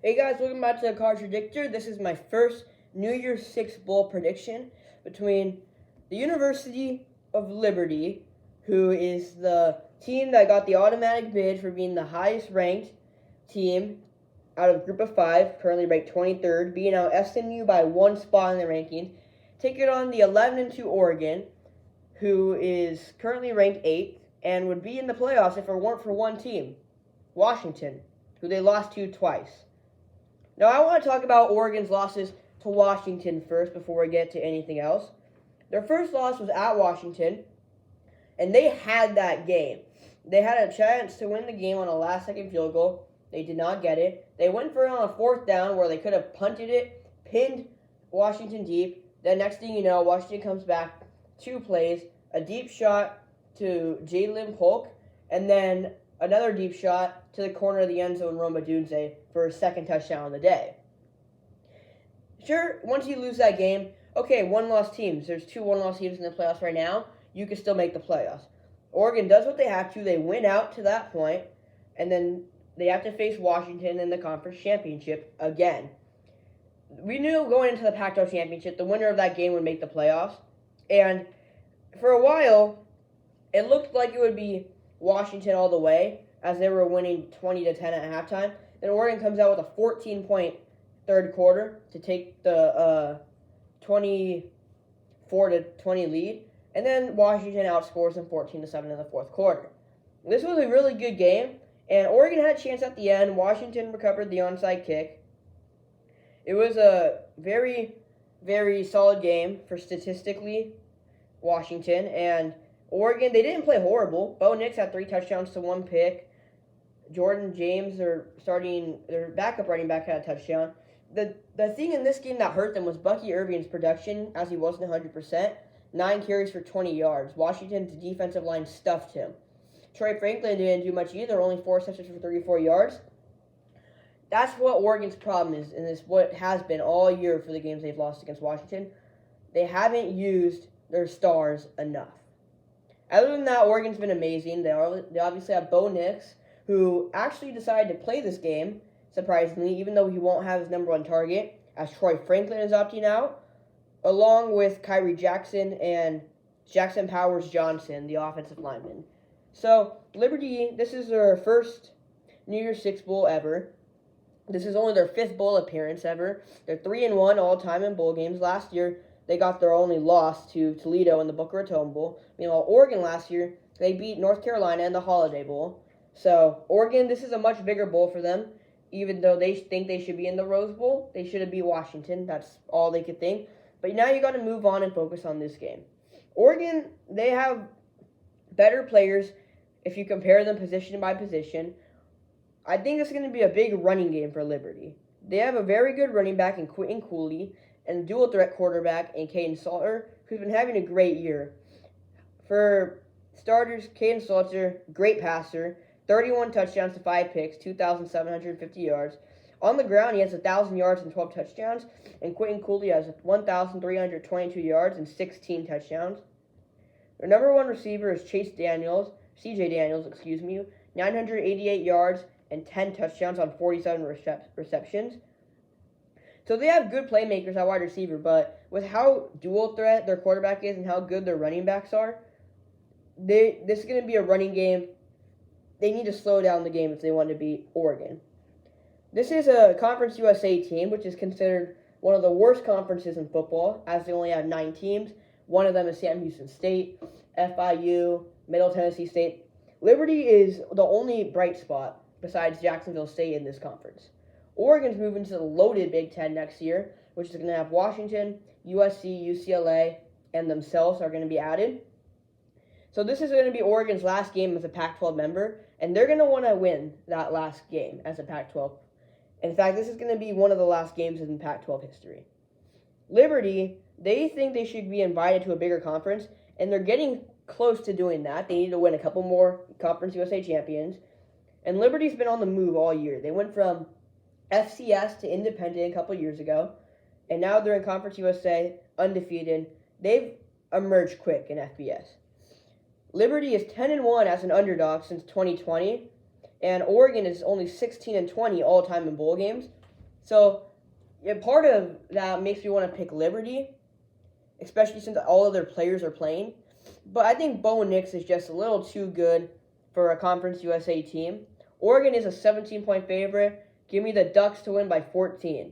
Hey guys, welcome back to the Contradictor. This is my first New Year's Six Bowl prediction between the University of Liberty, who is the team that got the automatic bid for being the highest ranked team out of Group of 5, currently ranked 23rd, beating out SMU by one spot in the rankings, taking on the 11-2 Oregon, who is currently ranked 8th and would be in the playoffs if it weren't for one team, Washington, who they lost to twice. Now, I want to talk about Oregon's losses to Washington first before we get to anything else. Their first loss was at Washington, and they had that game. They had a chance to win the game on a last-second field goal. They did not get it. They went for it on a fourth down where they could have punted it, pinned Washington deep. Then next thing you know, Washington comes back 2 plays, a deep shot to Jalen Polk, and then another deep shot to the corner of the end zone, Roma Dunze, for his second touchdown of the day. Sure, once you lose that game, okay, one-loss teams. There's 2 one-loss teams in the playoffs right now. You can still make the playoffs. Oregon does what they have to. They win out to that point, and then they have to face Washington in the conference championship again. We knew going into the Pac-12 championship, the winner of that game would make the playoffs, and for a while, it looked like it would be Washington all the way, as they were winning 20-10 at halftime. Then Oregon comes out with a 14-point third quarter to take the 24-20 lead, and then Washington outscores them 14-7 in the fourth quarter. This was a really good game, and Oregon had a chance at the end. Washington recovered the onside kick. It was a very, very solid game for statistically Washington, and Oregon, they didn't play horrible. Bo Nix had 3 touchdowns to 1 pick. Jordan James, their backup running back, had a touchdown. The thing in this game that hurt them was Bucky Irving's production, as he wasn't 100%. 9 carries for 20 yards. Washington's defensive line stuffed him. Troy Franklin didn't do much either, only 4 receptions for 34 yards. That's what Oregon's problem is, and it's what has been all year for the games they've lost against Washington. They haven't used their stars enough. Other than that, Oregon's been amazing. They obviously have Bo Nix, who actually decided to play this game, surprisingly, even though he won't have his number 1 target, as Troy Franklin is opting out, along with Kyrie Jackson and Jackson Powers Johnson, the offensive lineman. So, Liberty, this is their first New Year's Six Bowl ever. This is only their 5th bowl appearance ever. They're 3-1 all-time in bowl games. Last year, they got their only loss to Toledo in the Boca Raton Bowl. Meanwhile, Oregon last year, they beat North Carolina in the Holiday Bowl. So, Oregon, this is a much bigger bowl for them. Even though they think they should be in the Rose Bowl, they should have beat Washington. That's all they could think. But now you got to move on and focus on this game. Oregon, they have better players if you compare them position by position. I think it's going to be a big running game for Liberty. They have a very good running back in Quentin Cooley and a dual-threat quarterback in Caden Salter, who's been having a great year. For starters, Caden Salter, great passer, 31 touchdowns to 5 picks, 2,750 yards. On the ground, he has 1,000 yards and 12 touchdowns, and Quentin Cooley has 1,322 yards and 16 touchdowns. Their number 1 receiver is CJ Daniels, 988 yards and 10 touchdowns on 47 receptions. So they have good playmakers at wide receiver, but with how dual threat their quarterback is and how good their running backs are, this is going to be a running game. They need to slow down the game if they want to beat Oregon. This is a Conference USA team, which is considered one of the worst conferences in football, as they only have 9 teams. One of them is Sam Houston State, FIU, Middle Tennessee State. Liberty is the only bright spot besides Jacksonville State in this conference. Oregon's moving to the loaded Big Ten next year, which is going to have Washington, USC, UCLA, and themselves are going to be added. So this is going to be Oregon's last game as a Pac-12 member, and they're going to want to win that last game as a Pac-12. In fact, this is going to be one of the last games in Pac-12 history. Liberty, they think they should be invited to a bigger conference, and they're getting close to doing that. They need to win a couple more Conference USA champions. And Liberty's been on the move all year. They went from FCS to independent a couple years ago, and now they're in Conference USA, undefeated. They've emerged quick in FBS. Liberty is 10-1 as an underdog since 2020, and Oregon is only 16-20 all-time in bowl games. So, yeah, part of that makes me want to pick Liberty, especially since all of their players are playing. But I think Bo Nix is just a little too good for a Conference USA team. Oregon is a 17-point favorite. Give me the Ducks to win by 14.